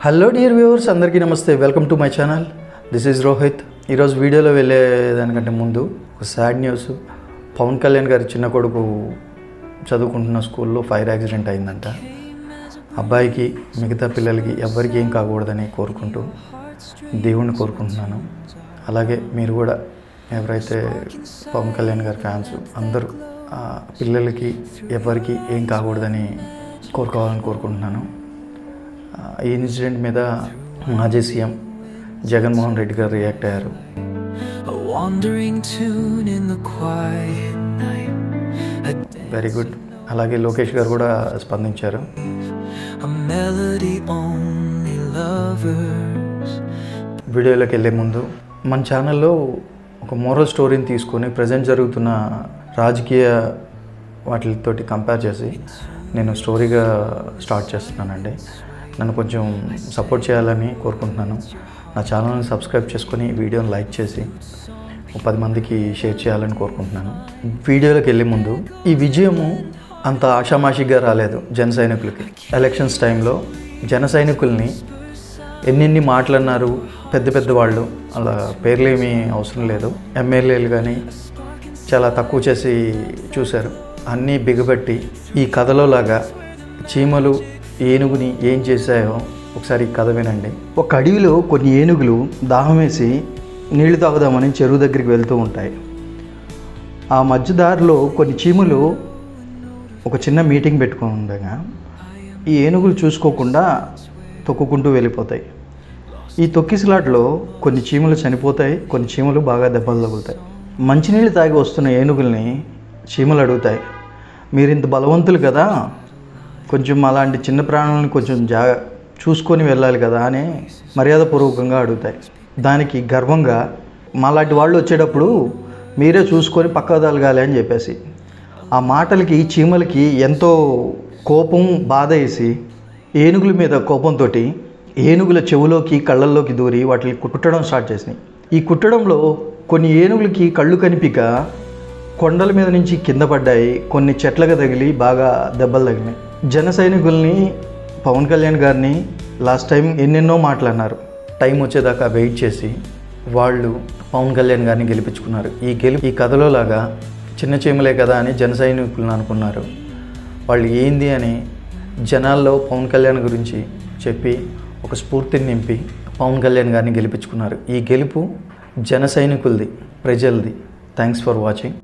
Hello dear viewers, అందరికీ నమస్తే. Welcome to my channel. This is Rohit. ఈరోజు వీడియోలో వెళ్ళేదానికంటే ముందు ఒక సాడ్ న్యూస్. పవన్ కళ్యాణ్ గారి చిన్న కొడుకు చదువుకుంటున్న స్కూల్లో ఫైర్ యాక్సిడెంట్ అయిందంట. అబ్బాయికి మిగతా పిల్లలకి ఎవరికి ఏం కాకూడదని కోరుకుంటూ దేవుణ్ణి కోరుకుంటున్నాను. అలాగే మీరు కూడా ఎవరైతే పవన్ కళ్యాణ్ గారి ఫ్యాన్స్ అందరూ పిల్లలకి ఎవరికి ఏం కాకూడదని కోరుకోవాలని కోరుకుంటున్నాను. ఈ ఇన్సిడెంట్ మీద మాజీ సీఎం జగన్మోహన్ రెడ్డి గారు రియాక్ట్ అయ్యారు. Very good. అలాగే లోకేష్ గారు కూడా స్పందించారు. వీడియోలోకి వెళ్ళే ముందు మన ఛానల్లో ఒక మోరల్ స్టోరీని తీసుకొని ప్రజెంట్ జరుగుతున్న రాజకీయ వాటితోటి కంపేర్ చేసి నేను స్టోరీగా స్టార్ట్ చేస్తున్నానండి. నన్ను కొంచెం సపోర్ట్ చేయాలని కోరుకుంటున్నాను. నా ఛానల్ని సబ్స్క్రైబ్ చేసుకొని వీడియోని లైక్ చేసి 10 మందికి షేర్ చేయాలని కోరుకుంటున్నాను. వీడియోలోకి వెళ్ళే ముందు ఈ విజయము అంత ఆషామాషిగా రాలేదు జన సైనికులకి. ఎలక్షన్స్ టైంలో జన సైనికుల్ని ఎన్ని మాట్లాడినారు పెద్ద పెద్ద వాళ్ళు, అలా పేర్లేమీ అవసరం లేదు, ఎమ్మెల్యేలు కానీ చాలా తక్కువ చేసి చూశారు. అన్నీ బిగబట్టి ఈ కథలో లాగా చీమలు ఏనుగుని ఏం చేశాయో ఒకసారి కథ వినండి. ఒక అడవిలో కొన్ని ఏనుగులు దాహం వేసి నీళ్లు తాగుదామని చెరువు దగ్గరికి వెళ్తూ ఉంటాయి. ఆ మధ్యదారిలో కొన్ని చీమలు ఒక చిన్న మీటింగ్ పెట్టుకుని ఉండగా ఈ ఏనుగులు చూసుకోకుండా తొక్కుకుంటూ వెళ్ళిపోతాయి. ఈ తొక్కిసలాట్లో కొన్ని చీమలు చనిపోతాయి, కొన్ని చీమలు బాగా దెబ్బలు తగులుతాయి. మంచినీళ్ళు తాగి వస్తున్న ఏనుగుల్ని చీమలు అడుగుతాయి, మీరు ఇంత బలవంతులు కదా, కొంచెం అలాంటి చిన్న ప్రాణులను కొంచెం చూసుకొని వెళ్ళాలి కదా అని మర్యాదపూర్వకంగా అడుగుతాయి. దానికి గర్వంగా మాలాంటి వాళ్ళు వచ్చేటప్పుడు మీరే చూసుకొని పక్కకు తలగాలి అని చెప్పేసి ఆ మాటలకి చీమలకి ఎంతో కోపం బాధ వేసి ఏనుగుల మీద కోపంతో ఏనుగుల చెవులోకి కళ్ళల్లోకి దూరి వాటిని కుట్టడం స్టార్ట్ చేసినాయి. ఈ కుట్టడంలో కొన్ని ఏనుగులకి కళ్ళు కనిపిక కొండల మీద నుంచి కింద పడ్డాయి, కొన్ని చెట్లకు తగిలి బాగా దెబ్బలు తగిలినాయి. జన సైనికుల్ని పవన్ కళ్యాణ్ గారిని లాస్ట్ టైం ఎన్నెన్నో మాట్లాడినారు. టైం వచ్చేదాకా వెయిట్ చేసి వాళ్ళు పవన్ కళ్యాణ్ గారిని గెలిపించుకున్నారు. ఈ కథలో లాగా చిన్న చీమలే కదా అని జన సైనికులను అనుకున్నారు. వాళ్ళు ఏంది అని జనాల్లో పవన్ కళ్యాణ్ గురించి చెప్పి ఒక స్ఫూర్తిని నింపి పవన్ కళ్యాణ్ గారిని గెలిపించుకున్నారు. ఈ గెలుపు జన సైనికులది, ప్రజలది. Thanks for watching.